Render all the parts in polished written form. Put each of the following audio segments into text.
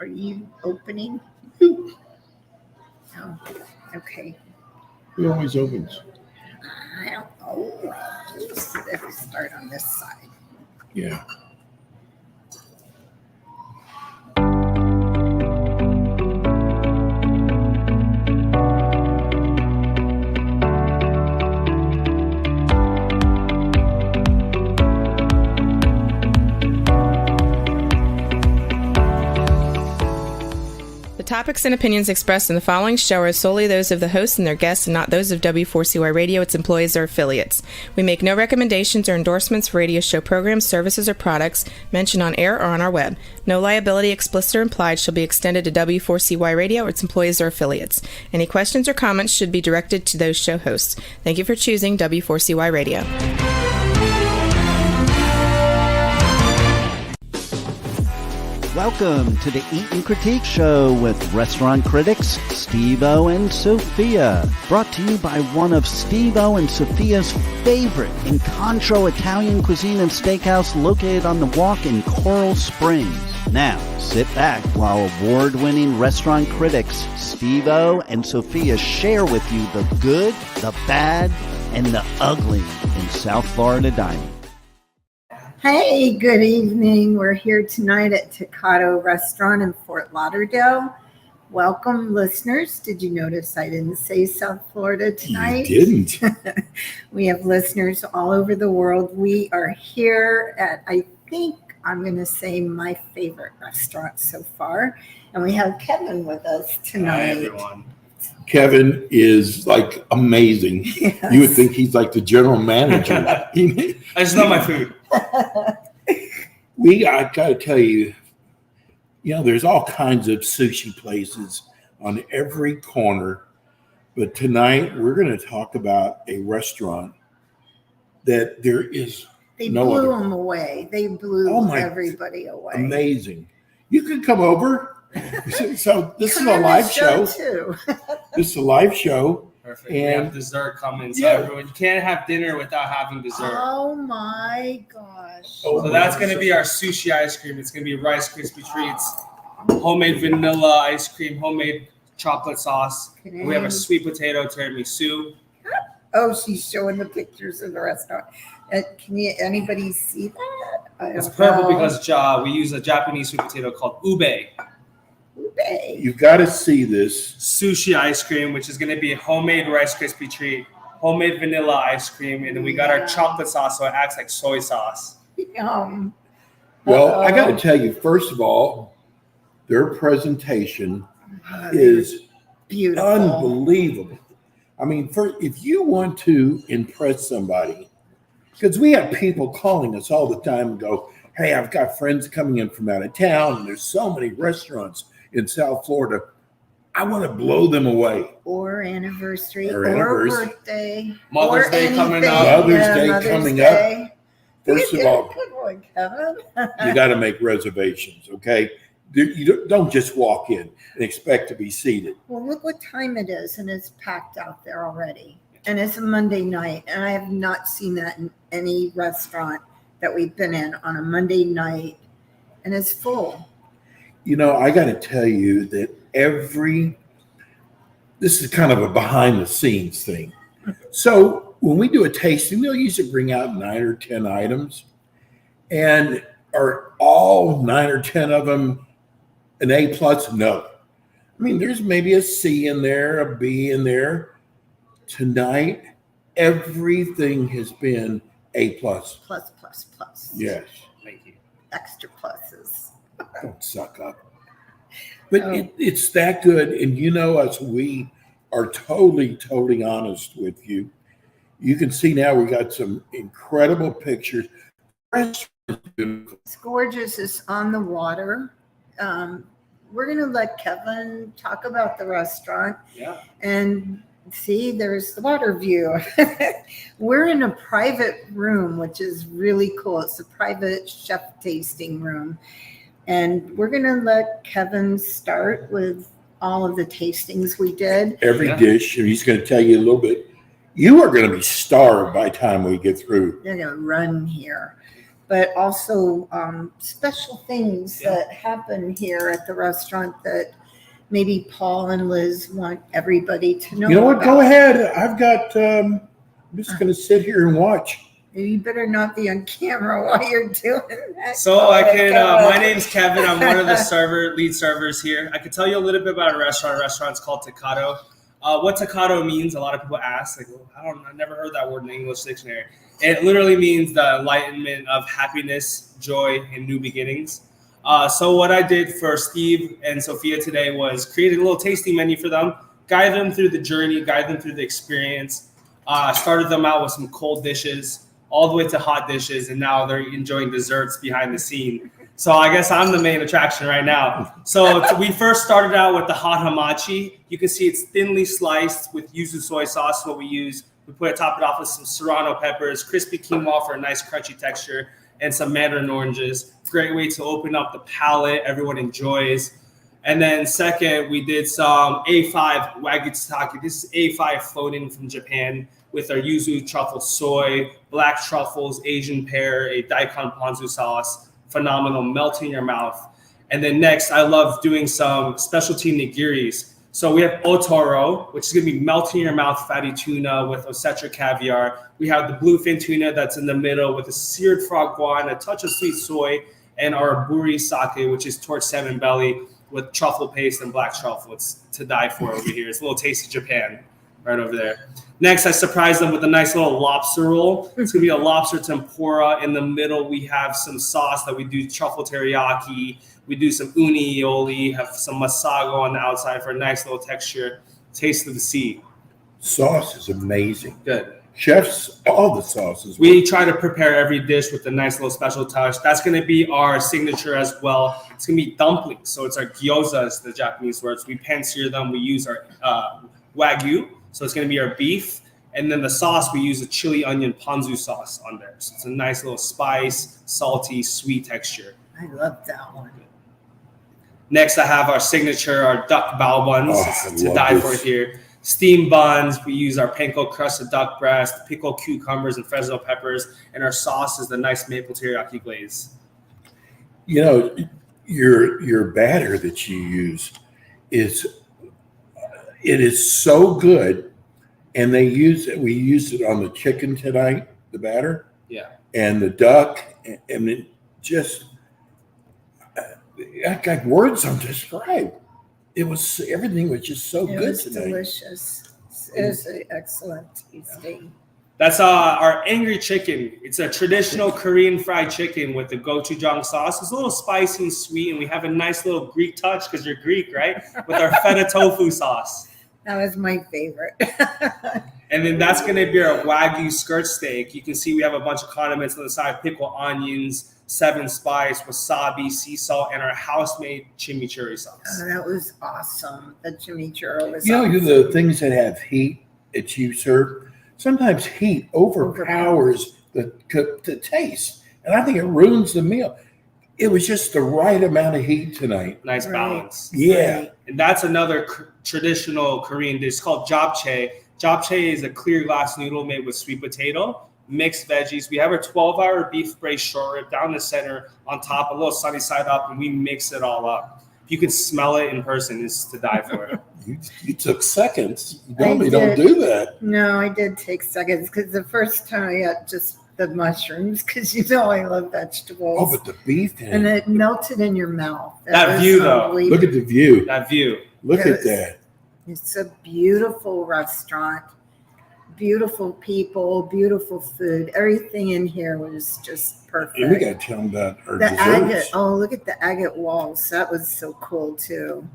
Are you opening? Oh, okay. He always opens. I don't know. Let's start on this side. Yeah. The topics and opinions expressed in the following show are solely those of the hosts and their guests and not those of W4CY Radio, its employees, or affiliates. We make no recommendations or endorsements for radio show programs, services, or products mentioned on air or on our web. No liability, explicit or implied, shall be extended to W4CY Radio or its employees or affiliates. Any questions or comments should be directed to those show hosts. Thank you for choosing W4CY Radio. Welcome to the Eat and Critique Show with restaurant critics Steve-O and Sophia. Brought to you by one of Steve-O and Sophia's favorite Incontro Italian cuisine and steakhouse located on the Walk in Coral Springs. Now, sit back while award-winning restaurant critics Steve-O and Sophia share with you the good, the bad, and the ugly in South Florida dining. Hey, good evening. We're here tonight at Tocado Restaurant in Fort Lauderdale. Welcome, listeners. Did you notice I didn't say South Florida tonight? You didn't. We have listeners all over the world. We are here at, I think I'm going to say, my favorite restaurant so far. And we have Kevin with us tonight. Hi, everyone. Kevin is like amazing. Yes. You would think he's like the general manager. I just love my food. I got to tell you, there's all kinds of sushi places on every corner. But tonight we're going to talk about a restaurant that there is They no blew other. them away. They blew everybody away. Amazing. You can come over. So this Come is a on the live show. too. This is a live show. Perfect. We And- have dessert coming. So Yeah. everyone, you can't have dinner without having dessert. Oh my gosh. Oh, So that's going to be our sushi ice cream. It's going to be Rice Krispie treats, homemade vanilla ice cream, homemade chocolate sauce. We have a sweet potato tiramisu. Oh, she's showing the pictures of the restaurant. Anybody see that? I It's don't purple know. because we use a Japanese sweet potato called ube. Ube. You've got to see this. Sushi ice cream, which is going to be a homemade Rice Krispie treat, homemade vanilla ice cream, and then we got our chocolate sauce, so it acts like soy sauce. Yum. Well, I got to tell you, first of all, their presentation is beautiful. unbelievable. I mean, if you want to impress somebody, because we have people calling us all the time and go, hey, I've got friends coming in from out of town, and there's so many restaurants in South Florida. I want to blow them away. Or anniversary. Or Or anniversary. birthday. Mother's or Day coming anything. up. Mother's Day Mother's coming Day. First You of did all, a good one, Kevin. you got to make reservations, okay? You don't just walk in and expect to be seated. Well, look what time it is, and it's packed out there already. And it's a Monday night, and I have not seen that in any restaurant that we've been in on a Monday night, and it's full. I got to tell you that this is kind of a behind the scenes thing. So when we do a tasting, they'll usually bring out 9 or 10 items, and are all 9 or 10 of them an A plus? No. I mean, there's maybe a C in there, a B in there. Tonight, everything has been A plus. Plus. Yes. Thank you. Extra pluses. Don't suck up. But it's that good. And you know us, we are totally, totally honest with you. You can see now we got some incredible pictures. It's gorgeous. It's on the water. We're going to let Kevin talk about the restaurant. Yeah. And see, there's the water view. We're in a private room, which is really cool. It's a private chef tasting room. And we're going to let Kevin start with all of the tastings we did. Every dish, and he's going to tell you a little bit. You are going to be starved by the time we get through. They're going to run here. but also special things that happen here at the restaurant that maybe Paul and Liz want everybody to know. You know what? about. Go ahead. I've got. I'm just going to sit here and watch. You better not be on camera while you're doing that. So I can. My name's Kevin. I'm one of the lead servers here. I can tell you a little bit about a restaurant. Restaurant's called Tocado. What Tocado means, a lot of people ask. Like, well, I never heard that word in the English dictionary. It literally means the enlightenment of happiness, joy, and new beginnings. So what I did for Steve and Sophia today was create a little tasting menu for them, guide them through the journey, guide them through the experience. Started them out with some cold dishes, all the way to hot dishes, and now they're enjoying desserts behind the scene. So I guess I'm the main attraction right now. So we first started out with the hot hamachi. You can see it's thinly sliced with yuzu soy sauce, what we use. We top it off with some serrano peppers, crispy quinoa for a nice crunchy texture, and some mandarin oranges. Great way to open up the palate. Everyone enjoys. And then second, we did some A5 Wagyu tataki. This is A5 floating from Japan with our yuzu truffle soy, black truffles, Asian pear, a daikon ponzu sauce. Phenomenal, melt in your mouth. And then next, I love doing some specialty nigiris. So we have otoro, which is going to be melting in your mouth fatty tuna with osetra caviar. We have the bluefin tuna that's in the middle with a seared frog guan, a touch of sweet soy, and our buri sake, which is torch salmon belly with truffle paste and black truffle. It's to die for over here. It's a little taste of Japan right over there. Next, I surprised them with a nice little lobster roll. It's going to be a lobster tempura. In the middle, we have some sauce that we do truffle teriyaki. We do some uni aioli, have some masago on the outside for a nice little texture. Taste of the sea. Sauce is amazing. Good. Chefs, all the sauces. We try to prepare every dish with a nice little special touch. That's going to be our signature as well. It's going to be dumplings. So it's our gyoza, is the Japanese words. We pan-sear them. We use our wagyu. So it's going to be our beef. And then the sauce, we use a chili onion ponzu sauce on there. So it's a nice little spice, salty, sweet texture. I love that one. Next, I have our signature, our duck bao buns. It's to die for here. Steamed buns. We use our panko crusted duck breast, pickled cucumbers and Fresno peppers. And our sauce is the nice maple teriyaki glaze. You know, your batter that you use is so good. And we used it on the chicken tonight, the batter. Yeah. And the duck. And it just, I got words on describe. Everything was just so good was tonight. Delicious. It was excellent tasting. That's our angry chicken. It's a traditional Korean fried chicken with the gochujang sauce. It's a little spicy and sweet, and we have a nice little Greek touch because you're Greek, right? With our feta tofu sauce. That was my favorite. And then that's going to be our Wagyu skirt steak. You can see we have a bunch of condiments on the side, pickled onions, 7 spice, wasabi, sea salt, and our house-made chimichurri sauce. Oh, that was awesome. The chimichurri was awesome. The things that have heat that you serve, sometimes heat overpowers the taste. And I think it ruins the meal. It was just the right amount of heat tonight. Nice balance. Yeah. Right. And that's another traditional Korean dish called japchae. Japchae is a clear glass noodle made with sweet potato, mixed veggies. We have our 12-hour beef braised short rib down the center, on top, a little sunny side up, and we mix it all up. If you can smell it in person, it's to die for. You took seconds. You normally don't do that. No, I did take seconds because the first time I got just the mushrooms because I love vegetables. Oh, but the beef and it melted in your mouth. That view, though. Look at the view. That view. Look at that. It's a beautiful restaurant, beautiful people, beautiful food. Everything in here was just perfect. And we got to tell them about our the desserts. agate. Oh, look at the agate walls. That was so cool too.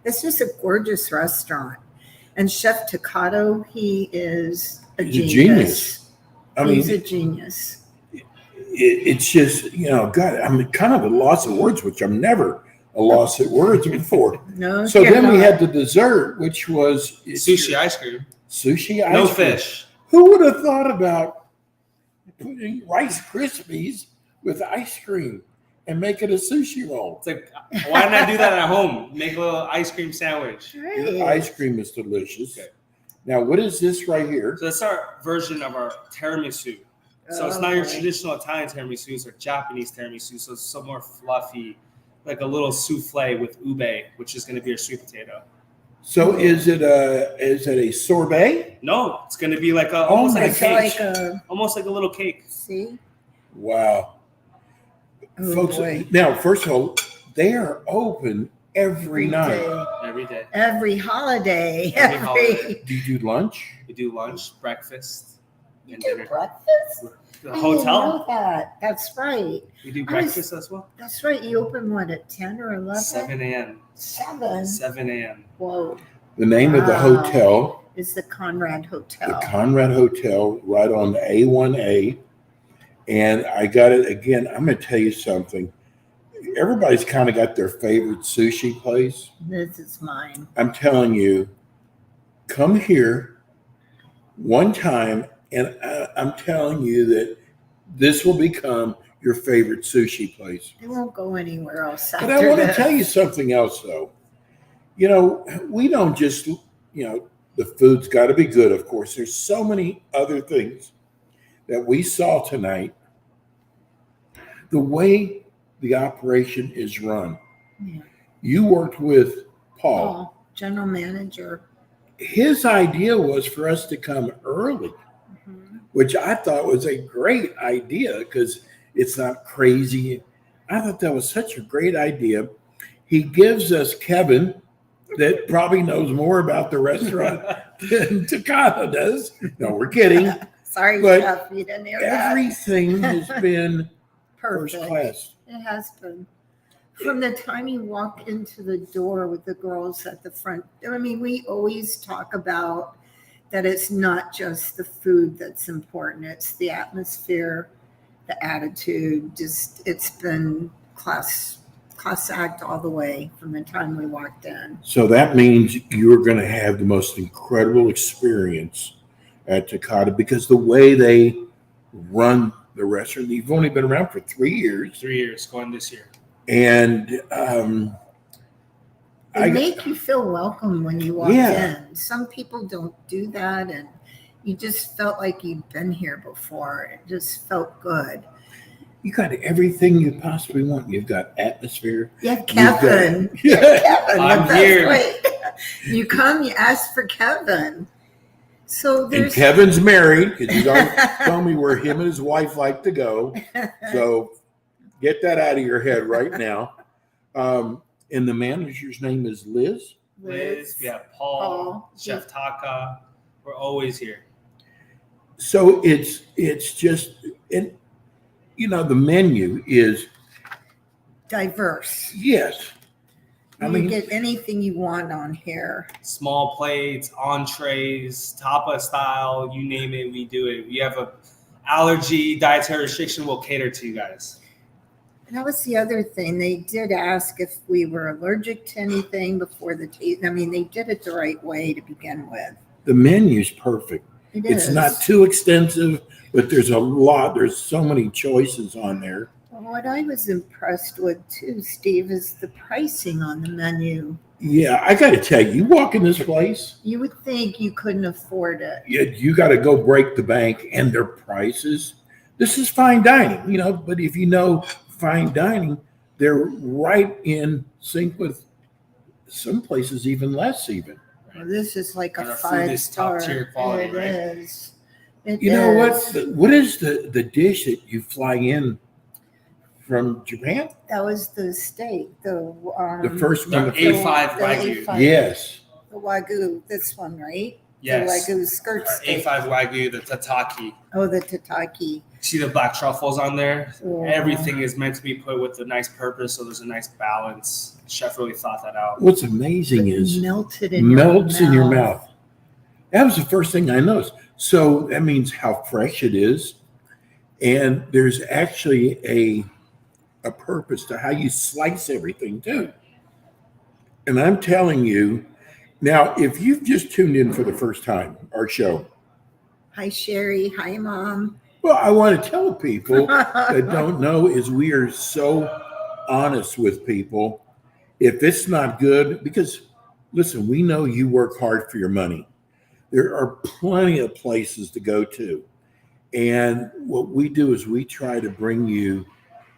It's just a gorgeous restaurant. And Chef Tocado, he is He's a genius. He's a genius. It's just, God, I'm kind of at a loss of words, which I'm never a loss of words before. No. So then we had the dessert, which was sushi ice cream. Sushi ice cream. No fish. Who would have thought about putting Rice Krispies with ice cream and make it a sushi roll? It's like, why didn't I do that at home? Make a little ice cream sandwich. Right. The ice cream is delicious. Okay. Now, what is this right here? So that's our version of our tiramisu. So it's not your traditional Italian tiramisu, it's our Japanese tiramisu. So it's so more fluffy, like a little souffle with ube, which is going to be your sweet potato. So is it a sorbet? No, it's going to be like almost like a cake. Almost like a little cake. See? Wow. Oh, Folks, boy. now, first of all, they are open every night. Every day. Every holiday. Every holiday. Do you do lunch? We do lunch, breakfast, You and do dinner. breakfast? The I didn't hotel. know that. That's right. We do breakfast as well. That's right. You open what at 10 or 11? 7 a.m. 7. 7 a.m. Whoa. The name of the Wow. hotel, Is the Conrad Hotel. the Conrad Hotel, right on the A1A. And I got it again. I'm going to tell you something. Everybody's kind of got their favorite sushi place. This is mine. I'm telling you, come here one time, and I'm telling you that this will become your favorite sushi place. I won't go anywhere else. But I want to tell you something else, though. You know, we don't just, the food's got to be good, of course. There's so many other things that we saw tonight. The way the operation is run. Yeah. You worked with Paul. General manager. His idea was for us to come early, which I thought was a great idea because it's not crazy. I thought that was such a great idea. He gives us Kevin, that probably knows more about the restaurant than Takata does. No, we're kidding. Sorry, But Chef, you didn't hear that. Everything has been Perfect. first class. It has been. From the time you walk into the door with the girls at the front, I mean, we always talk about that it's not just the food that's important. It's the atmosphere, the attitude. Just it's been class act all the way from the time we walked in. So that means you're going to have the most incredible experience at Takata because the way they run the restaurant, you've only been around for 3 years. 3 years, going this year. And They make you feel welcome when you walk Yeah. in. Some people don't do that, and you just felt like you'd been here before. It just felt good. you got everything you possibly want. You've got atmosphere. Yeah, Kevin. Yeah. Kevin, I'm that's here. right. You come, you ask for Kevin. So And there's Kevin's married because he's already told me where him and his wife like to go. So get that out of your head right now. And the manager's name is Liz. Liz, we have Paul, Chef Taka. We're always here. So it's just, and the menu is, diverse. yes. You get anything you want on here. Small plates, entrees, tapa style, you name it, we do it. You have a allergy, dietary restriction, we'll cater to you guys. And that was the other thing. They did ask if we were allergic to anything before the taste. I mean, they did it the right way to begin with. The menu's perfect. It's It's not too extensive, but there's a lot. There's so many choices on there. What I was impressed with too, Steve, is the pricing on the menu. Yeah, I got to tell you, you walk in this place, You would think you couldn't afford it. you got to go break the bank and their prices. This is fine dining, but if you know fine dining, they're right in sync with some places even less even. Well, this is like And a our food is 5-star. top-tier quality, It right? is. It You know is. what is the dish that you fly in from Japan? That was the steak. The first one. The the first- A5 the Wagyu. A5. Yes. The Wagyu, this one, right? Yes. The Wagyu skirt Our steak. A5 Wagyu, the tataki. Oh, the tataki. See the black truffles on there? Yeah. Everything is meant to be put with a nice purpose, so there's a nice balance. The chef really thought that out. What's amazing is melted melts in your mouth. That was the first thing I noticed. So that means how fresh it is. And there's actually a purpose to how you slice everything too. And I'm telling you, now, if you've just tuned in for the first time, our show, Hi, Sherry. Hi, Mom. well, I want to tell people that don't know is we are so honest with people. If it's not good, because listen, we know you work hard for your money. There are plenty of places to go to. And what we do is we try to bring you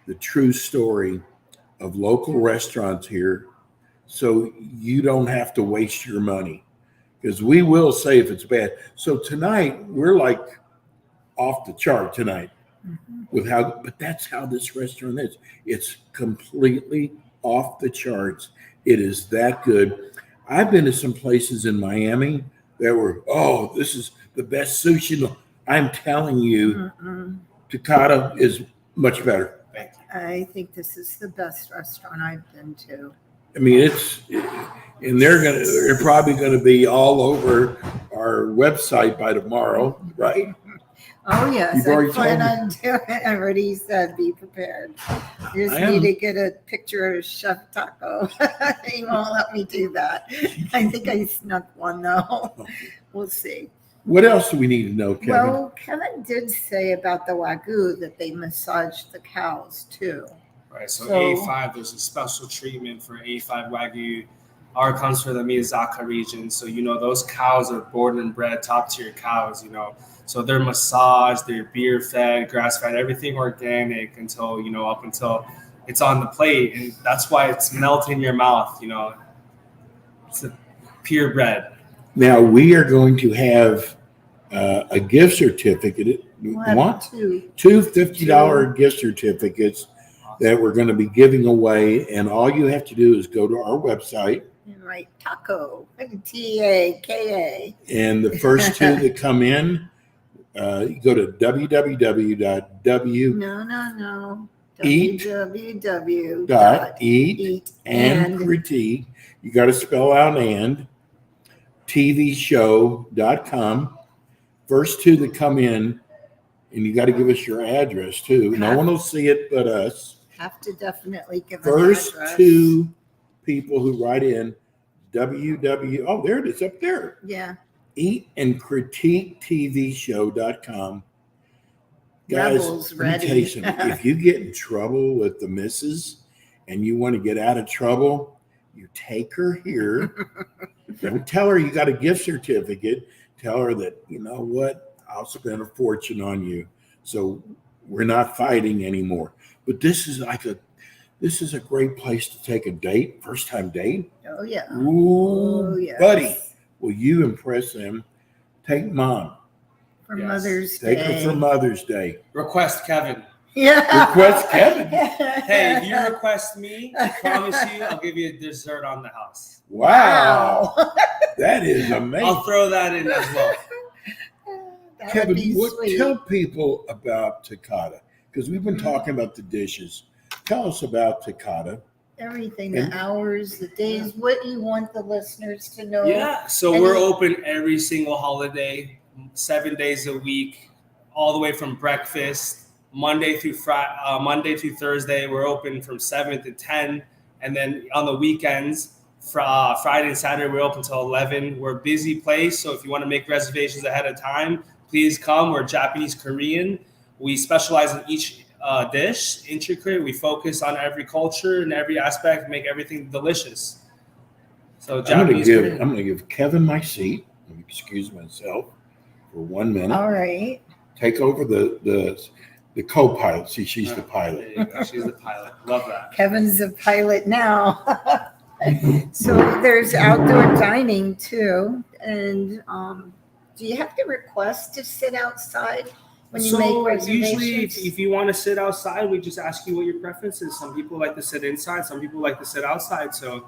the true story of local restaurants here, so you don't have to waste your money, because we will say if it's bad. So tonight we're like off the chart tonight with how, but that's how this restaurant is. It's completely off the charts. It is that good. I've been to some places in Miami that were, oh, this is the best sushi. I'm telling you, Takata is much better. I think this is the best restaurant I've been to. I mean, and they're probably gonna be all over our website by tomorrow, right? Oh, yes. You've already I plan told me. on doing it. I already said be prepared. You just I need am. to get a picture of Chef Taco. He won't let me do that. I think I snuck one, though. We'll see. What else do we need to know, Kevin? Well, Kevin did say about the Wagyu that they massage the cows, too. Right, so So- A5, there's a special treatment for A5 Wagyu. Our comes from the Miyazaki region. So, those cows are born and bred top tier cows, So they're massaged, they're beer fed, grass fed, everything organic until, up until it's on the plate. And that's why it's melting in your mouth, It's a purebred. Now we are going to have a gift certificate. We'll have What? two. Two $50 gift certificates that we're going to be giving away. And all you have to do is go to our website. And write taco, TAKA. And the first two that come in, you go to www.w. No. Eat. www. Eat and critique. You got to spell out and tvshow.com. First two that come in, and you got to give us your address too. No one will see it but us. Have to definitely give an First address. two people who write in www. Oh, there it is up there. Yeah. Eat and critique tvshow.com. Guys, Rebels let me ready. tell you something. If you get in trouble with the missus and you want to get out of trouble, you take her here. Don't tell her you got a gift certificate. Tell her that, you know what, I'll spend a fortune on you. So we're not fighting anymore. But this is a great place to take a date, first time date. Oh, yeah. Ooh, Oh, yes. buddy, will you impress them? Take mom. For Yes. Mother's Day. Take her for Mother's Day. Request Kevin. Yeah. Request Kevin. Hey, if you request me, I promise you I'll give you a dessert on the house. Wow. That is amazing. I'll throw that in as well. That would Kevin, be sweet. tell people about Takata, because we've been talking about the dishes. Tell us about Takata. Everything, And- the hours, the days, what you want the listeners to know. Yeah, so And we're you- open every single holiday, 7 days a week, all the way from breakfast, Monday through Thursday. We're open from 7 to 10, and then on the weekends, Friday and Saturday, we're open till 11. We're a busy place, so if you want to make reservations ahead of time, please come. We're Japanese Korean. We specialize in each dish, intricate. We focus on every culture and every aspect, make everything delicious. So I'm Japanese going Korean. to give Kevin my seat. Let me excuse myself for 1 minute. All right. Take over the co-pilot. See, she's the pilot. There you go. She's the pilot. Love that. Kevin's a pilot now. So there's outdoor dining too. And do you have to request to sit outside when you make reservations? Usually if you want to sit outside, we just ask you what your preference is. Some people like to sit inside, some people like to sit outside. So,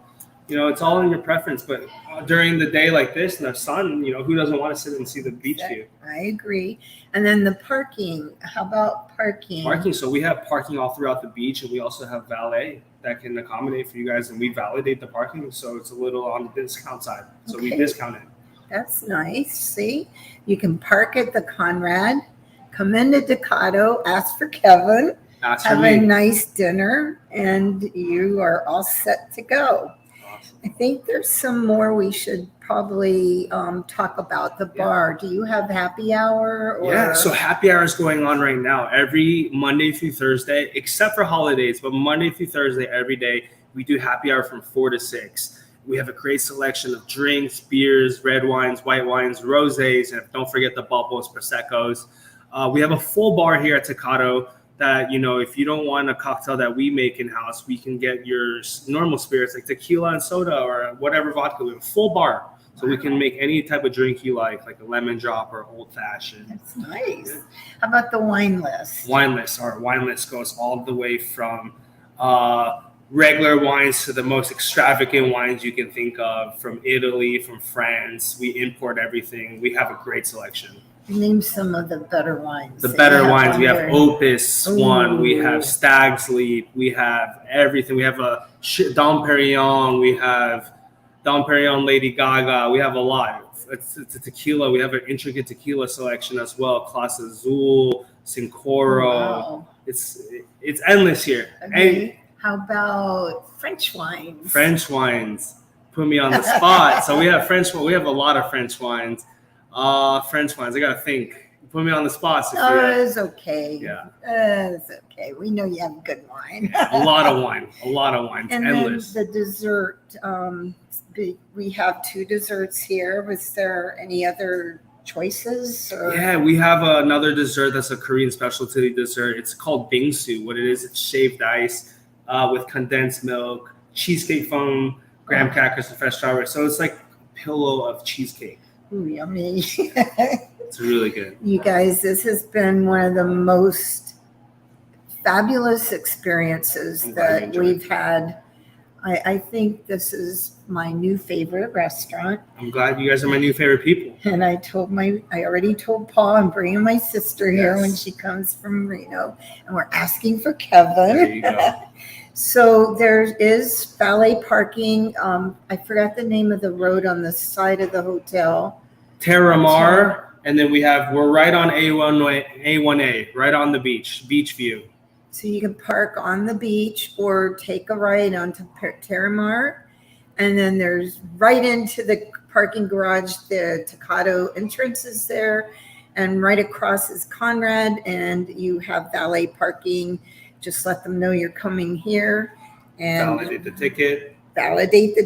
it's all in your preference. But during the day like this in the sun, who doesn't want to sit and see the beach view? I agree. And then the parking. How about parking? Parking. So we have parking all throughout the beach, and we also have valet that can accommodate for you guys, and we validate the parking. So it's a little on the discount side. So we Okay. discount it. That's nice. See, you can park at the Conrad, come into Ducato, ask for Kevin, That's for have a me. nice dinner, and you are all set to go. Awesome. I think there's some more we should probably talk about. The bar. Do you have happy hour? Or? Yeah, so happy hour is going on right now every Monday through Thursday, except for holidays, but Monday through Thursday every day we do happy hour from 4 to 6. We have a great selection of drinks, beers, red wines, white wines, rosés, and don't forget the bubbles, Prosecco's. We have a full bar here at Tocado that, if you don't want a cocktail that we make in-house, we can get your normal spirits like tequila and soda or whatever vodka. We have a full bar. So we can make any type of drink you like a lemon drop or old fashioned. That's nice. How about the wine list? Our wine list goes all the way from regular wines to the most extravagant wines you can think of, from Italy, from France. We import everything. We have a great selection. Name some of the better wines. The better wines. We have Opus One. We have Stag's Leap. We have everything. We have a Dom Perignon. We have Dom Perignon Lady Gaga. We have a lot. It's a tequila. We have an intricate tequila selection as well. Clase Azul, Sincoro. Wow. It's endless here. Okay. And how about French wines? French wines. Put me on the spot. So we have We have a lot of French wines. French wines. I gotta think. Put me on the spot, Sophia. It's okay. Yeah. It's okay. We know you have good wine. A lot of wine. And Endless. then the dessert. We have 2 desserts here. Was there any other choices? Yeah, we have another dessert that's a Korean specialty dessert. It's called bingsu. What it is, it's shaved ice with condensed milk, cheesecake foam, graham crackers, and fresh strawberries. So it's like a pillow of cheesecake. Ooh, yummy. It's really good. You guys, this has been one of the most fabulous experiences that we've had. I think this is my new favorite restaurant. I'm glad you guys are my new favorite people. And I already told Paul I'm bringing my sister here Yes. when she comes from Reno, and we're asking for Kevin. There you go. So there is valet parking. I forgot the name of the road on the side of the hotel. Terramar, and then we're right on A1A, right on the beach view. So you can park on the beach or take a ride onto Terramar. And then there's right into the parking garage, the Tocado entrance is there. And right across is Conrad, and you have valet parking. Just let them know you're coming here. And Validate the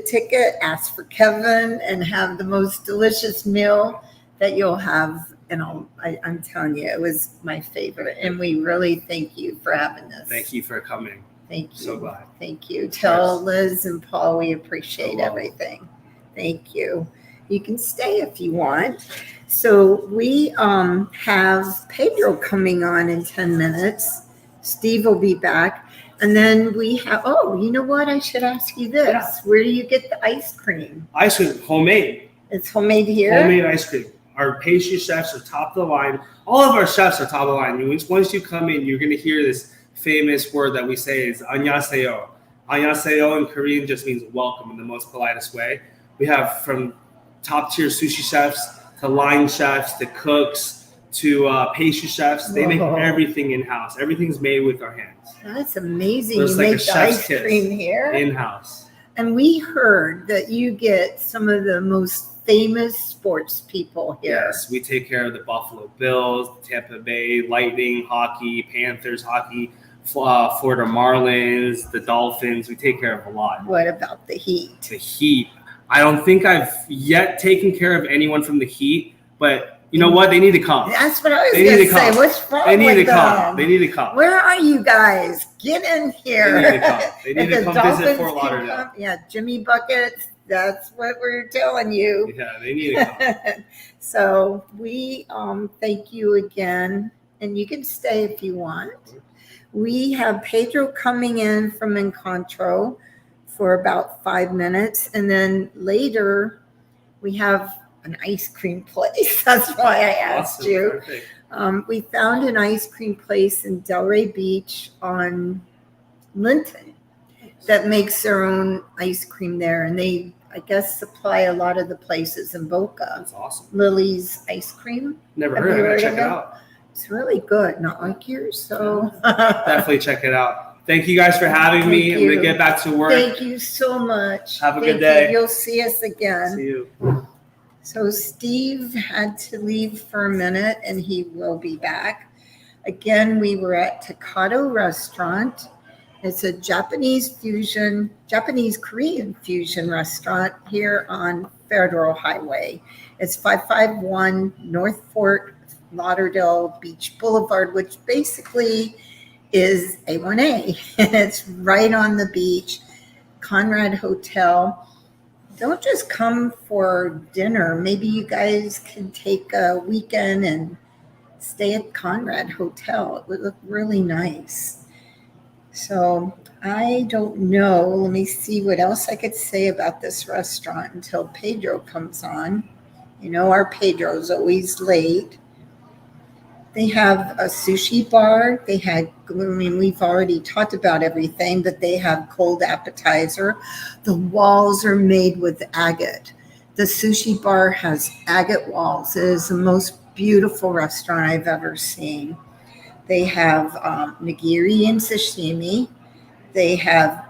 ticket. Ask for Kevin, and have the most delicious meal that you'll have. And I'm telling you, it was my favorite. And we really thank you for having us. Thank you for coming. Thank you. So glad. Thank you. Tell Liz and Paul we appreciate everything. Thank you. You can stay if you want. So we have Pedro coming on in 10 minutes. Steve will be back. And then we have, you know what? I should ask you this. Yeah. Where do you get the ice cream? Ice cream, homemade. It's homemade here? Homemade ice cream. Our pastry chefs are top of the line. All of our chefs are top of the line. Once you come in, you're going to hear this famous word that we say is annyeonghaseyo. Annyeonghaseyo in Korean just means welcome in the most politest way. We have from top tier sushi chefs to line chefs to cooks to pastry chefs. They make everything in-house. Everything's made with our hands. That's amazing. So it's you like make a the chef's ice kiss cream here? in-house. And we heard that you get some of the most famous sports people here. Yes, we take care of the Buffalo Bills, Tampa Bay Lightning, hockey, Panthers, hockey, Florida Marlins, the Dolphins. We take care of a lot. What about the Heat? The Heat. I don't think I've yet taken care of anyone from the Heat, but you know what? They need to come. That's what I was They going need to to say. come. What's wrong They need with to come. them? They need to come. Where are you guys? Get in here. They need to come. They need If to the come visit Dolphins Fort can Lauderdale. come- yeah, Jimmy Buckets. That's what we're telling you. Yeah, they need to come. So we thank you again, and you can stay if you want. We have Pedro coming in from Encontro for about 5 minutes, and then later we have an ice cream place. That's why I asked Awesome. you. Perfect. We found an ice cream place in Delray Beach on Linton that makes their own ice cream there, and they, I guess, supply a lot of the places in Boca. That's awesome. Lily's ice cream. Never Have heard you of it. heard Check of it it? out. It's really good, not like yours. So Definitely check it out. Thank you guys for having me. Thank I'm going you. to get back to work. Thank you so much. Have a Thank good day. you. You'll see us again. See you. So Steve had to leave for a minute, and he will be back. Again, we were at Tocado Restaurant. It's a Japanese Korean fusion restaurant here on Federal Highway. It's 551 North Fort Lauderdale Beach Boulevard, which basically is A1A. And it's right on the beach. Conrad Hotel. Don't just come for dinner. Maybe you guys can take a weekend and stay at Conrad Hotel. It would look really nice. So I don't know. Let me see what else I could say about this restaurant until Pedro comes on. You know, our Pedro's always late. They have a sushi bar. We've already talked about everything, but they have cold appetizer. The walls are made with agate. The sushi bar has agate walls. It is the most beautiful restaurant I've ever seen. They have nigiri and sashimi. They have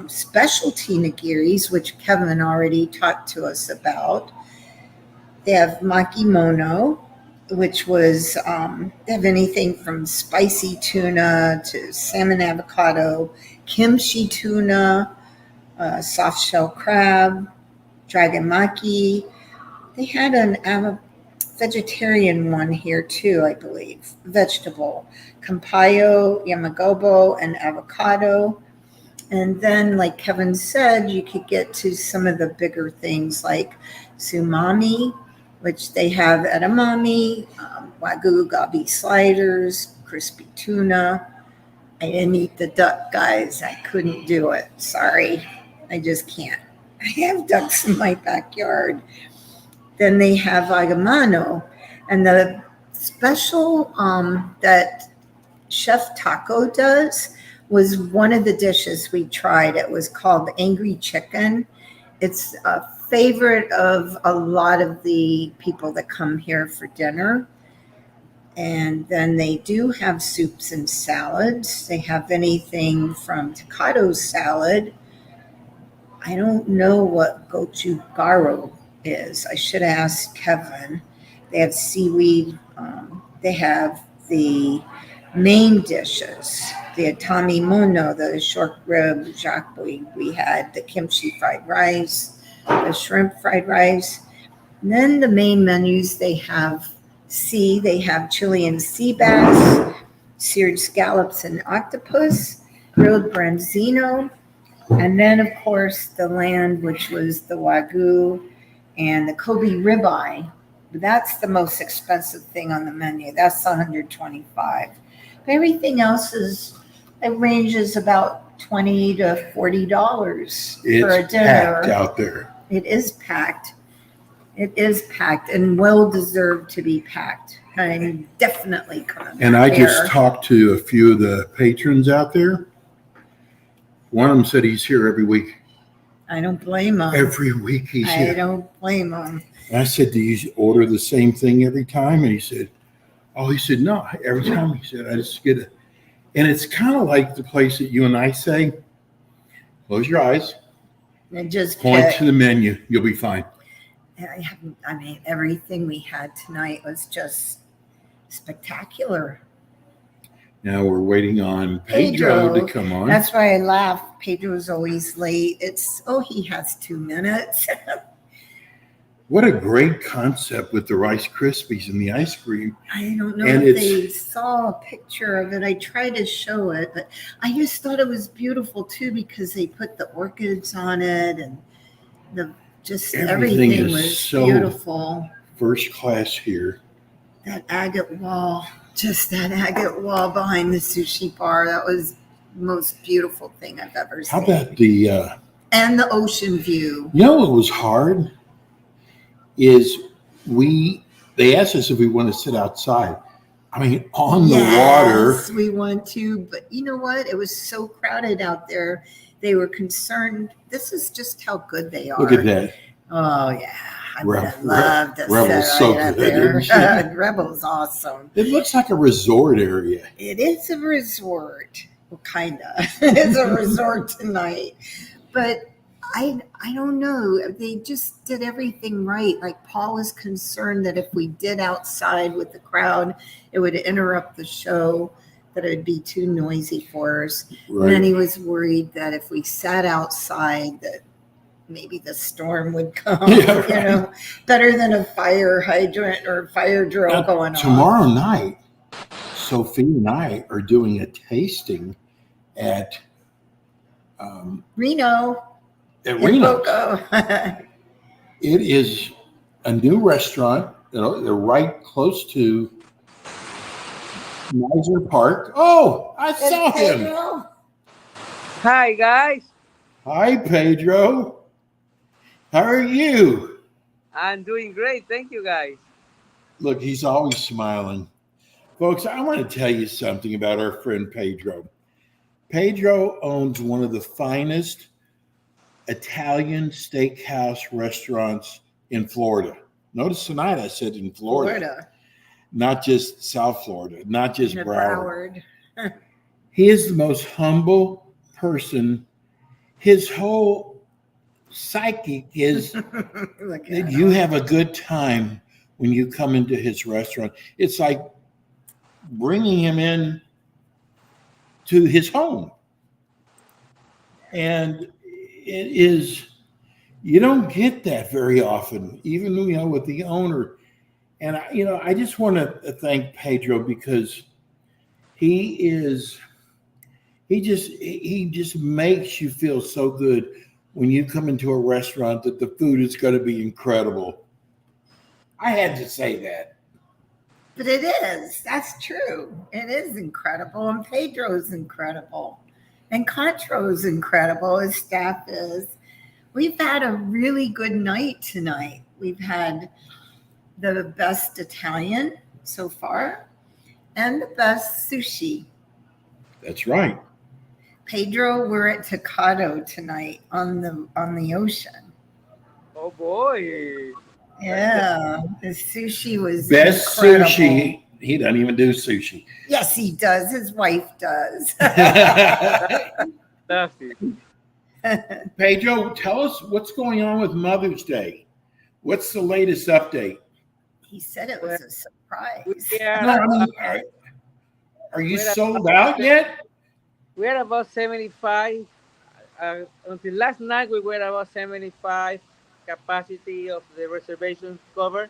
specialty nigiris, which Kevin already talked to us about. They have makimono, which was, they have anything from spicy tuna to salmon avocado, kimchi tuna, soft shell crab, dragon maki. They had an vegetarian one here too, I believe, vegetable, kampayo, yamagobo, and avocado. And then, like Kevin said, you could get to some of the bigger things like sumami, which they have edamame, wagyu gabi sliders, crispy tuna. I didn't eat the duck, guys. I couldn't do it. Sorry. I just can't. I have ducks in my backyard. Then they have agamano. And the special that Chef Taco does was one of the dishes we tried. It was called Angry Chicken. It's a favorite of a lot of the people that come here for dinner. And then they do have soups and salads. They have anything from Tocado salad. I don't know what gochujaro is. I should ask Kevin. They have seaweed. They have the main dishes, the atami mono, the short rib jacqui. We had the kimchi fried rice, the shrimp fried rice. And then the main menus, they have Chilean sea bass, seared scallops and octopus, grilled branzino, and then, of course, the lamb, which was the wagyu, and the Kobe ribeye. That's the most expensive thing on the menu. That's $125. Everything else it ranges about $20 to $40 for a dinner. It's packed out there. It is packed. It is packed and well deserved to be packed. I definitely come. And I just talked to a few of the patrons out there. One of them said he's here every week. I don't blame him. Every week he's here. I don't blame him. And I said, do you order the same thing every time? And he said, no, every time. He said, I just get it. And it's kind of like the place that you and I say, close your eyes and just point to the menu. You'll be fine. Everything we had tonight was just spectacular. Now we're waiting on Pedro to come on. That's why I laugh. Pedro's always late. He has 2 minutes. What a great concept with the Rice Krispies and the ice cream. I don't know if they saw a picture of it. I tried to show it, but I just thought it was beautiful too because they put the orchids on it and everything was so beautiful. First class here. That agate wall behind the sushi bar. That was the most beautiful thing I've ever seen. How about and the ocean view? You know what was hard is they asked us if we want to sit outside. On the water. Yes, we want to, but you know what? It was so crowded out there. They were concerned. This is just how good they are. Look at that. Oh, yeah. I would have loved to Rebel's sit so right up good, there. Rebel's awesome. It looks like a resort area. It is a resort. Well, kind of. It's a resort tonight. But I don't know. They just did everything right. Like Paul was concerned that if we did outside with the crowd, it would interrupt the show, that it would be too noisy for us. Right. And then he was worried that if we sat outside, that maybe the storm would come. Yeah, right. You know, better than a fire hydrant or fire drill going on. Tomorrow night, Sophia and I are doing a tasting at Reno. In Reno's. Boca. It is a new restaurant. They're right close to Nizer Park. Oh, I saw him. Pedro. Hi, guys. Hi, Pedro. How are you? I'm doing great. Thank you, guys. Look, he's always smiling. Folks, I want to tell you something about our friend Pedro. Pedro owns one of the finest Italian steakhouse restaurants in Florida. Notice tonight I said in Florida. Not just South Florida, not just Broward. He is the most humble person. His whole psyche is that you have a good time when you come into his restaurant. It's like bringing him in to his home. And it is, you don't get that very often, even, with the owner. And, I just want to thank Pedro because he just makes you feel so good when you come into a restaurant that the food is going to be incredible. I had to say that. But it is. That's true. It is incredible. And Pedro's incredible. And Contro's incredible. His staff is. We've had a really good night tonight. We've had the best Italian so far and the best sushi. That's right. Pedro, we're at Tocado tonight on the ocean. Oh, boy. Yeah, the sushi was best incredible. Sushi. He doesn't even do sushi. Yes, he does. His wife does. That's it. Pedro, tell us what's going on with Mother's Day. What's the latest update? He said it was a surprise. Yeah. Are you sold out yet? We're about 75. Until last night, we were about 75 capacity of the reservations covered.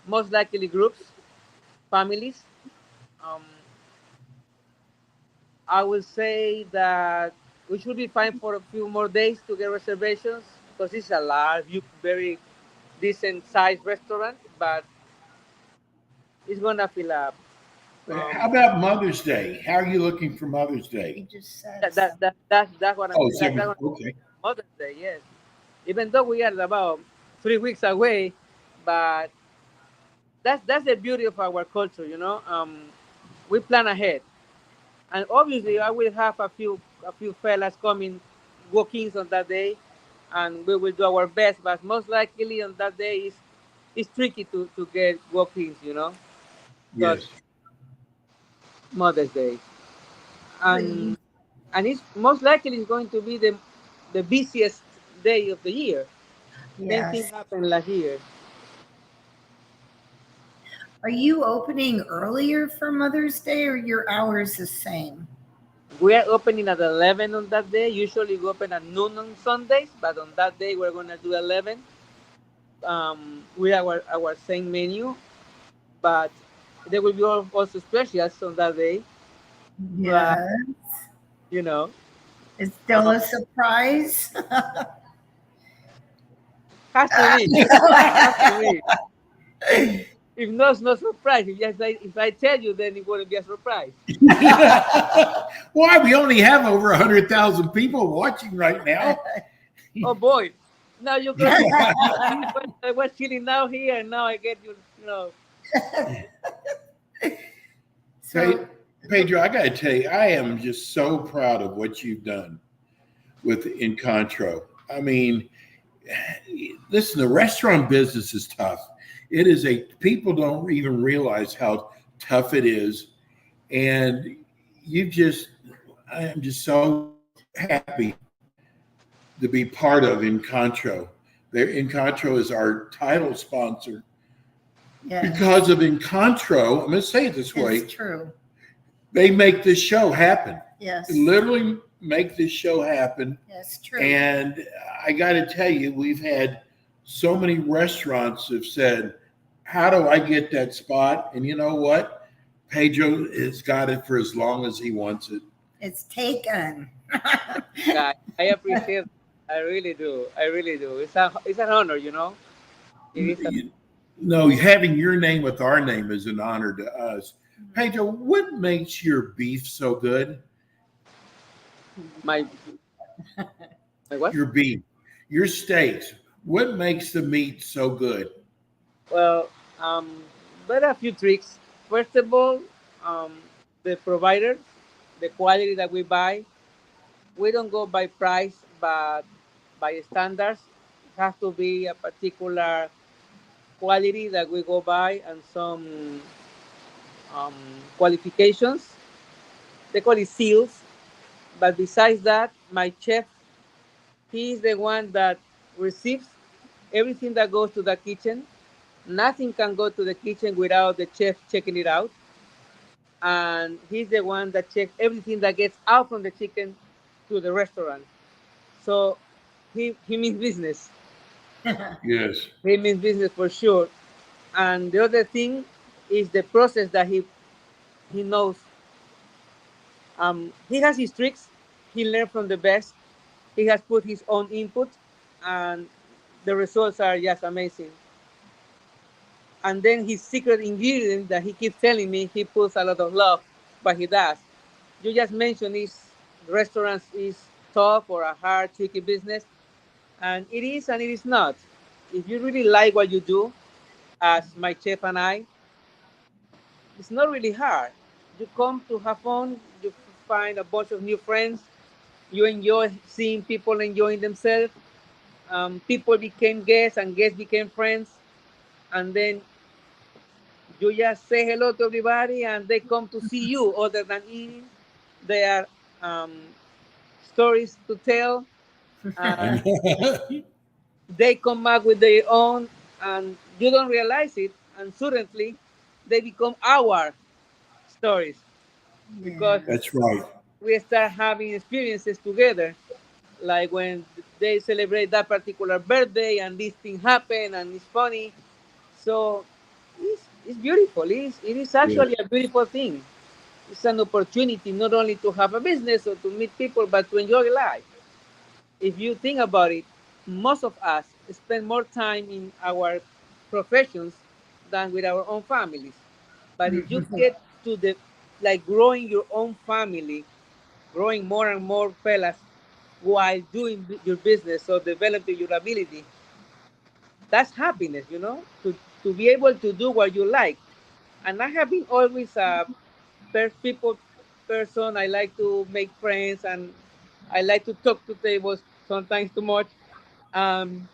Most likely groups, families. I would say that we should be fine for a few more days to get reservations because it's a large, very decent sized restaurant, but it's gonna fill up. How about Mother's Day? How are you looking for Mother's He Day? just said That's what I'm Oh, saying. okay. Mother's Day, yes. Even though we are about 3 weeks away, but that's the beauty of our culture, we plan ahead, and obviously I will have a few fellas coming, walk-ins on that day, and we will do our best. But most likely on that day it's tricky to get walk-ins, Yes. Mother's Day, and it's most likely it's going to be the busiest day of the year. Same thing yes. happened last year. Are you opening earlier for Mother's Day or your hours the same? We are opening at 11 on that day. Usually we open at noon on Sundays, but on that day we're going to do 11. We have our same menu, but there will be also specials on that day. Yes. It's still a surprise. Has to be. Has to be. If not, it's no surprise. If I tell you, then it wouldn't be a surprise. Why? We only have over 100,000 people watching right now. Oh boy! Now you got I was chilling now here, and now I get So, Pedro, I got to tell you, I am just so proud of what you've done with Encontro. I mean, listen, the restaurant business is tough. It is people don't even realize how tough it is. And I am just so happy to be part of Encontro. Encontro is our title sponsor. yeah, Because of Encontro, I'm going to say it this way, it's true. they make this show happen. Yes. Literally make this show happen. That's true. And I got to tell you, we've had so many restaurants have said, how do I get that spot? And you know what? Pedro has got it for as long as he wants it. It's taken. Yeah, I appreciate it. I really do. I really do. It's an honor, you know. It is No, having your name with our name is an honor to us. Pedro, what makes your beef so good? my what? Your beef, your steaks. What makes the meat so good? Well, there are a few tricks. First of all, um, the provider, the quality that we buy, we don't go by price, but by standards. It has to be a particular quality that we go by and some um, qualifications. They call it seals. But besides that, my chef, he is the one that receives everything that goes to the kitchen. Nothing can go to the kitchen without the chef checking it out. And he's the one that checks everything that gets out from the chicken to the restaurant. So he means business. Yes. He means business for sure. And the other thing is the process that he knows. He has his tricks. He learned from the best. He has put his own input, and the results are just amazing. And then his secret ingredient that he keeps telling me, he puts a lot of love, but he does. You just mentioned is restaurants is tough or a hard, tricky business, and it is and it is not. If you really like what you do, as my chef and I, it's not really hard. You come to have fun, you find a bunch of new friends, you enjoy seeing people enjoying themselves. People became guests and guests became friends, and then you just say hello to everybody and they come to see you other than eating. They are um, stories to tell, and they come back with their own, and you don't realize it, and suddenly they become our stories because That's right. we start having experiences together, like when they celebrate that particular birthday and this thing happen and it's funny. So it's beautiful. It is Yes. actually a beautiful thing. It's an opportunity not only to have a business or to meet people, but to enjoy life. If you think about it, most of us spend more time in our professions than with our own families. But if you get to the like growing your own family, growing more and more fellas while doing your business or developing your ability, that's happiness, to be able to do what you like. And I have been always a people person. I like to make friends and I like to talk to tables sometimes too much. Um,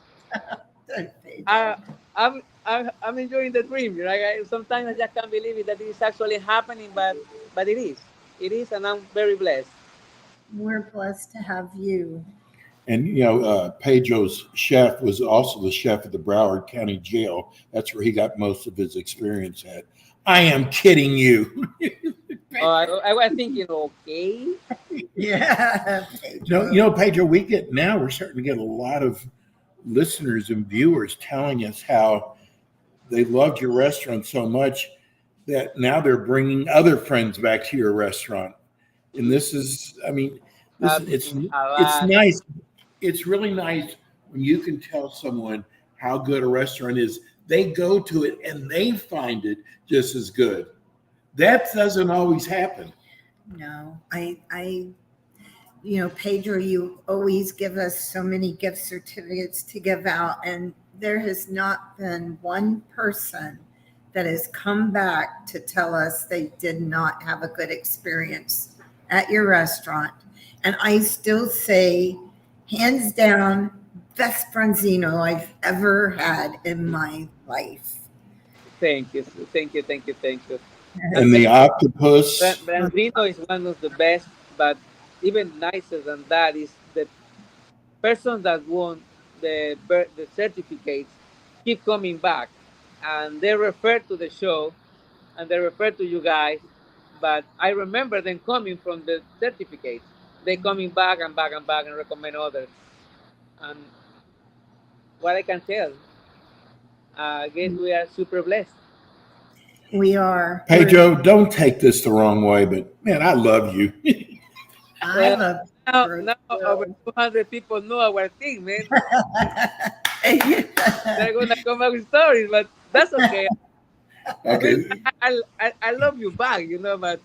I, I'm enjoying the dream. Right? Sometimes I just can't believe it that it is actually happening, but it is. It is, and I'm very blessed. We're blessed to have you. And Pedro's chef was also the chef of the Broward County Jail. That's where he got most of his experience at. I am kidding you. Oh, I was thinking, okay. Yeah. Pedro, we're starting to get a lot of listeners and viewers telling us how they loved your restaurant so much that now they're bringing other friends back to your restaurant. And this is, I mean, it's nice. It's really nice when you can tell someone how good a restaurant is. They go to it and they find it just as good. That doesn't always happen. No, Pedro, you always give us so many gift certificates to give out, and there has not been one person that has come back to tell us they did not have a good experience at your restaurant. And I still say, hands down, best Franzino I've ever had in my life. Thank you, thank you, thank you, thank you. And the octopus. Branzino is one of the best, but even nicer than that is the person that won the certificates keep coming back, and they refer to the show, and they refer to you guys. But I remember them coming from the certificates. they coming back and back and back and recommend others. And what I can tell, I guess we are super blessed. We are. Pedro, don't take this the wrong way, but man, I love you. I love Now over 200 people know our thing, man. They're gonna come up with stories, but that's okay. Okay. I love you back, but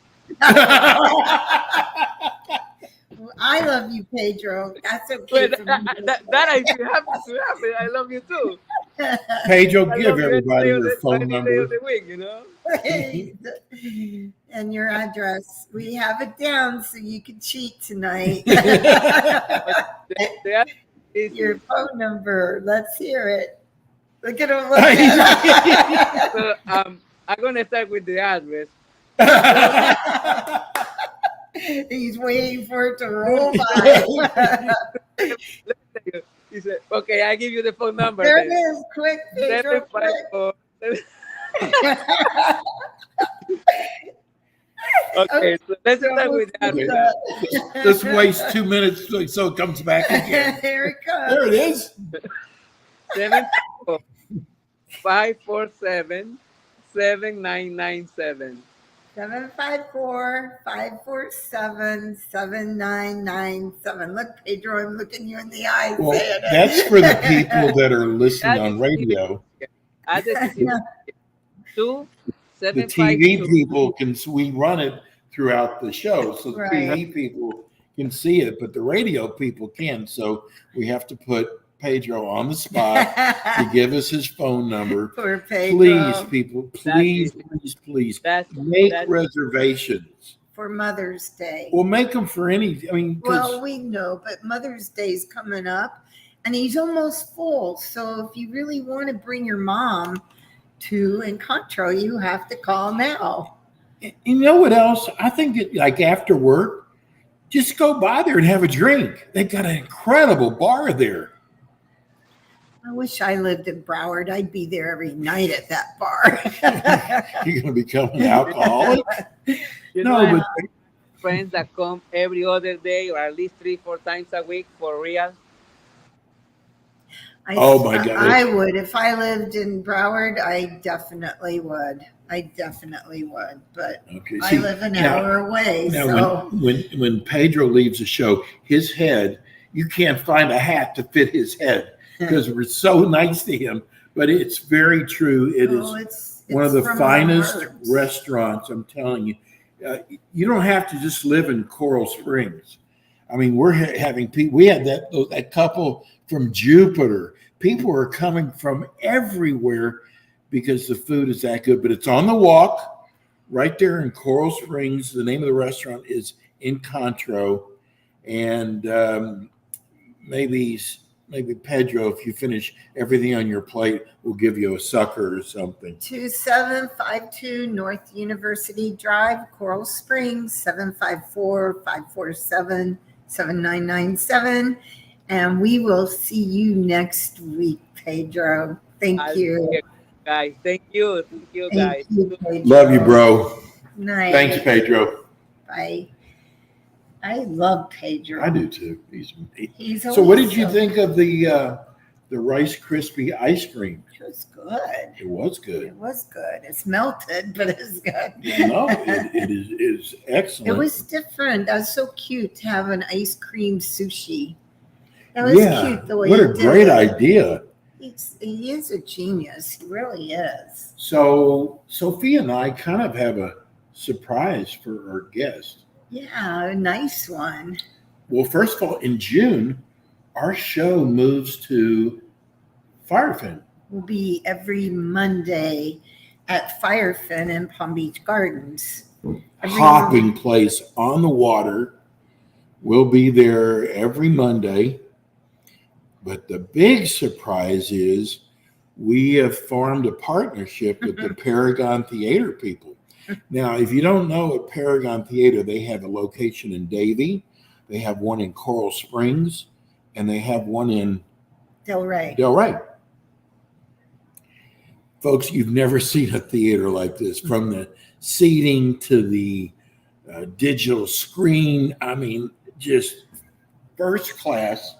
I love you, Pedro. That's okay but for me. that I feel happy to happen. I love you too. Pedro, I give love you everybody every day your of phone every day number. of the week, And your address. We have it down so you can cheat tonight. Your phone number. Let's hear it. Look at him. Look at him. So I'm gonna start with the address. He's waiting for it to roll by. He said, "Okay, I give you the phone number." There it then. is. Quick, Pedro. 754. Okay, so let's start with the address. Let's waste 2 minutes so it comes back again. There it comes. There it is. 754-547-7997. 754-547-7997. Look, Pedro, I'm looking you in the eyes. Well, saying it. that's for the people that are listening on radio. Address is 2 The TV people we run it throughout the show, so the Right. TV people can see it, but the radio people can't. So we have to put Pedro on the spot to give us his phone number. Poor Pedro. Please, people, please, That's please That's make reservations. For Mother's Day. We'll make them for any. I mean, 'cause Well, we know, but Mother's Day is coming up, and he's almost full. So if you really want to bring your mom to Encontro, you have to call now. you know what else? I think that like after work, just go by there and have a drink. They've got an incredible bar there. I wish I lived in Broward. I'd be there every night at that bar. You're going to become an alcoholic? know, No, I but have friends that come every other day or at least 3-4 times a week for real. Oh, my God. I would. If I lived in Broward, I definitely would. But okay. I See, live an now- hour away. now So when Pedro leaves the show, his head, you can't find a hat to fit his head because we're so nice to him. But it's very true. It is it's one of the from finest herbs. restaurants. I'm telling you, you don't have to just live in Coral Springs. I mean, we're having people. We had that couple from Jupiter. People are coming from everywhere because the food is that good. But it's on the walk, right there in Coral Springs. The name of the restaurant is Encontro, and maybe Pedro, if you finish everything on your plate, will give you a sucker or something. 2752 North University Drive, Coral Springs, 754-547-7997. And we will see you next week, Pedro. Thank you. Guys, thank you. Thank you, guys. Thank you, Pedro. Love you, bro. Night. Thanks, Pedro. Bye. I love Pedro. I do too. He's So, what did always you so- think of the Rice Krispie ice cream? It was good. It was good. It was good. It's melted, but it's good. No, it is excellent. It was different. That was so cute to have an ice cream sushi. That was cute the way what he a did great it. idea. He is a genius. He really is. So, Sophia and I kind of have a surprise for our guest. Yeah, a nice one. Well, first of all, in June, our show moves to Firefin. Will be every Monday at Firefin in Palm Beach Gardens. Hopping place on the water. We'll be there every Monday. But the big surprise is we have formed a partnership with the Paragon Theater people. Now, if you don't know at Paragon Theater, they have a location in Davie, they have one in Coral Springs, and they have one in Delray. Delray. Folks, you've never seen a theater like this, from the seating to the digital screen. I mean, just first class.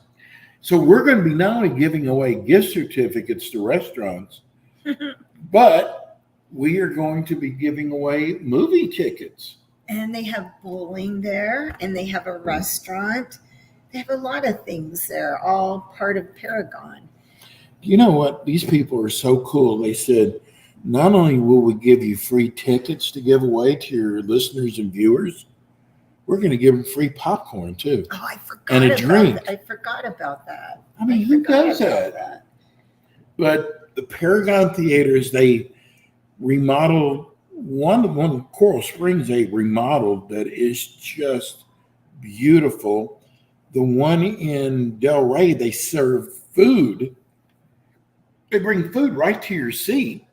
So we're going to be not only giving away gift certificates to restaurants, but we are going to be giving away movie tickets. And they have bowling there, and they have a restaurant. They have a lot of things there, all part of Paragon. You know what? These people are so cool. They said, not only will we give you free tickets to give away to your listeners and viewers, we're going to give them free popcorn too. Oh, I forgot And a about drink. that. I forgot about that. I mean, who forgot does about that? But the Paragon Theaters, they remodeled one Coral Springs. They remodeled that is just beautiful. The one in Delray, they serve food. They bring food right to your seat.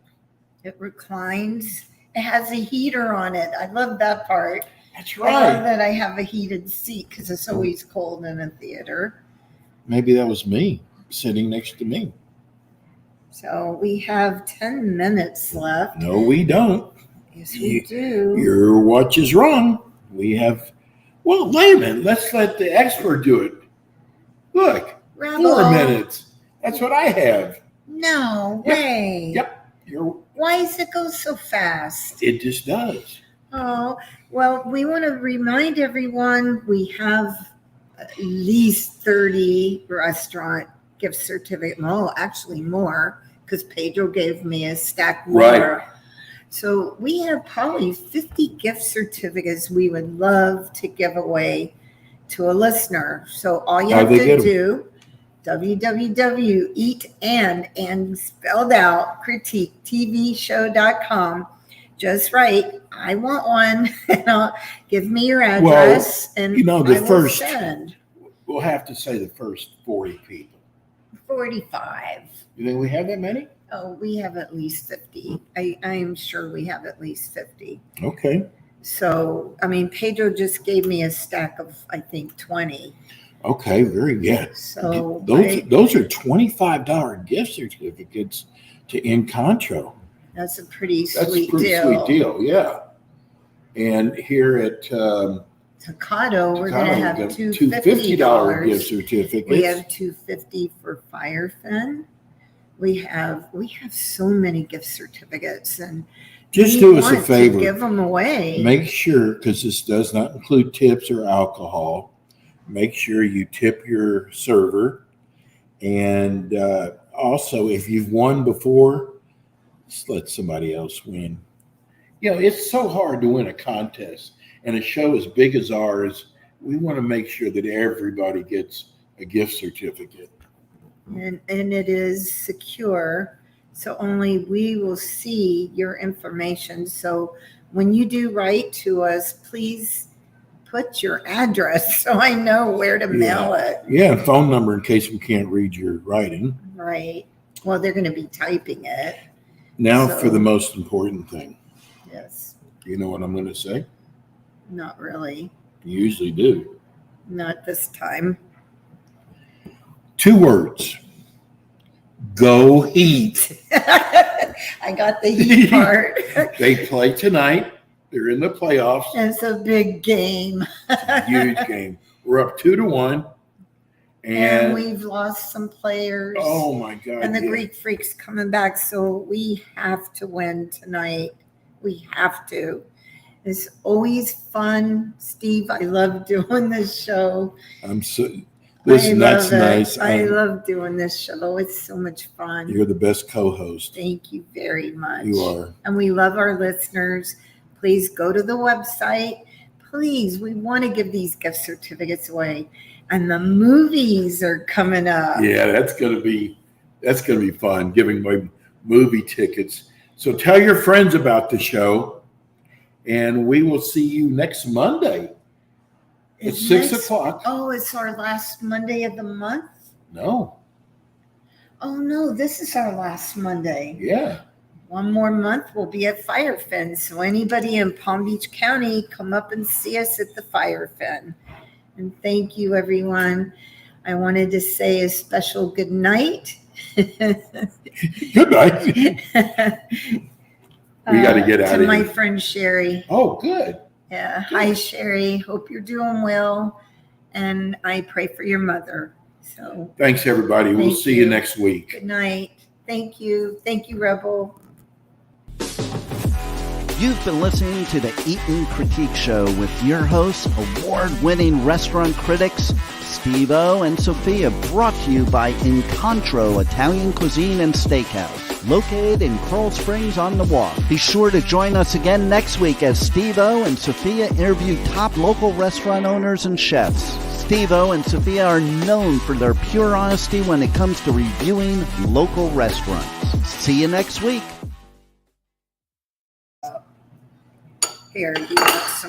It reclines. It has a heater on it. I love that part. That's I love right. that I have a heated seat because it's always cold in a theater. Maybe that was me sitting next to me. So we have 10 minutes left. No, we don't. Yes, we do. Your watch is wrong. We have, well, wait a minute. Let's let the expert do it. Look, Rebel. 4 minutes. That's what I have. No Yep. way. Yep. Why does it go so fast? It just does. Oh, well, we want to remind everyone we have at least 30 restaurant gift certificate. No, actually more, because Pedro gave me a stack more. Right. So we have probably 50 gift certificates we would love to give away to a listener. So all you have to do, www.eatand spelled out critiquetvshow.com. Just write, I want one, and I'll give me your address, and you know, I will first, send we'll have to say the first 40 people. 45. You think we have that many? Oh, we have at least 50. I am sure we have at least 50. Okay. So, I mean, Pedro just gave me a stack of, I think, 20. Okay, very good. So those are $25 gift certificates to Encontro. that's a pretty That's sweet a pretty deal. sweet deal, yeah. And here at Tocado, we're going to have two $50 gift $50. certificates. We have $250 for Firefin. We have so many gift certificates, and Just we do us a want to favor. give them away. Make sure, because this does not include tips or alcohol, make sure you tip your server. And also, if you've won before, just let somebody else win. You know, it's so hard to win a contest. And a show as big as ours, we want to make sure that everybody gets a gift certificate. And it is secure, so only we will see your information. So when you do write to us, please put your address so I know where to mail it. Yeah, phone number in case we can't read your writing. Right. Well, they're going to be typing it. Now So- for the most important thing. Yes. You know what I'm going to say? Not really. You usually do. Not this time. 2 words. Go eat. I got the heat part. They play tonight. They're in the playoffs. It's a big game. Huge game. We're up 2-1. And And we've lost some players. oh my God. And the yeah. Greek Freak's coming back, so we have to win tonight. We have to. It's always fun. Steve, I love doing this show. I'm so listen, I that's love it. nice. I love doing this show. It's so much fun. You're the best co-host. Thank you very much. You are. And we love our listeners. Please go to the website. Please, we want to give these gift certificates away. And the movies are coming up. Yeah, that's gonna be fun, giving away movie tickets. So tell your friends about the show, and we will see you next Monday at Is 6 next- o'clock. Oh, it's our last Monday of the month? No, Oh, no, this is our last Monday. yeah. One more month, we'll be at Firefin. So anybody in Palm Beach County, come up and see us at the Firefin. And thank you, everyone. I wanted to say a special good night. Good night. We got to get out to of my here. friend Sherry. Oh, good. Yeah. Hi, Sherry. Hope you're doing well. And I pray for your mother. So Thanks, everybody. We'll Thank see you you. next week. good night. Thank you. Thank you, Rebel. You've been listening to the Eatin' Critique Show with your hosts, award-winning restaurant critics Steve-O and Sophia, brought to you by Incontro Italian Cuisine and Steakhouse, located in Coral Springs on the Walk. Be sure to join us again next week as Steve-O and Sophia interview top local restaurant owners and chefs. Steve-O and Sophia are known for their pure honesty when it comes to reviewing local restaurants. See you next week. Here, you got some